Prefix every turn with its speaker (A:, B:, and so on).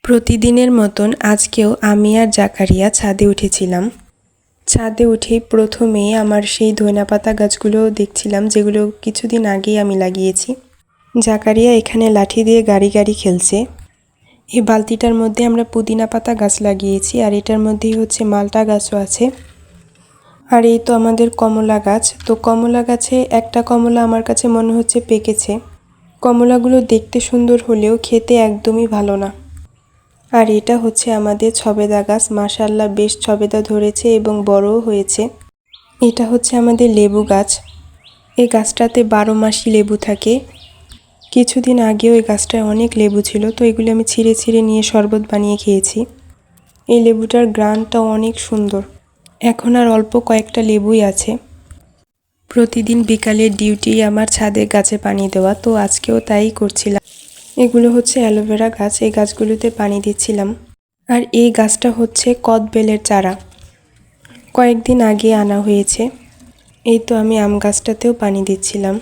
A: প্রতিদিনের মতন আজকেও আমি আর জাকারিয়া ছাদে উঠেছিলাম। ছাদে উঠেই প্রথমেই আমার সেই ধনেপাতা গাছগুলো দেখছিলাম, যেগুলো কিছুদিন আগেই আমি লাগিয়েছি। জাকারিয়া এখানে লাঠি দিয়ে গাড়ি গাড়ি খেলছে। এই বালতিটার মধ্যে আমরা পুদিনা পাতা গাছ লাগিয়েছি, আর এটার মধ্যেই হচ্ছে মালটা গাছও আছে। আর এই তো আমাদের কমলা গাছ। তো কমলা গাছে একটা কমলা আমার কাছে মনে হচ্ছে পেকেছে। কমলাগুলো দেখতে সুন্দর হলেও খেতে একদমই ভালো না। আর এটা হচ্ছে আমাদের ছবেদা গাছ। মাশাআল্লাহ বেশ ছবেদা ধরেছে এবং বড়ও হয়েছে। এটা হচ্ছে আমাদের লেবু গাছ। এই গাছটাতে 12 মাসই লেবু থাকে। কিছুদিন আগেও এই গাছটায় অনেক লেবু ছিল, তো এগুলো আমি ছিঁড়ে ছিঁড়ে নিয়ে শরবত বানিয়ে খেয়েছি। এই লেবুটার ঘ্রাণটাও অনেক সুন্দর। এখন আর অল্প কয়েকটা লেবুই আছে। প্রতিদিন বিকালের ডিউটি আমার ছাদে গাছে পানি দেওয়া, তো আজকেও তাই করছিলাম। এগুলো হচ্ছে অ্যালোভেরা গাছ। এই গাছগুলোতে পানি দিচ্ছিলাম। আর এই গাছটা হচ্ছে কদবেলের চারা, কয়েকদিন আগে আনা হয়েছে। এই তো আমি আম গাছটাতেও পানি দিচ্ছিলাম।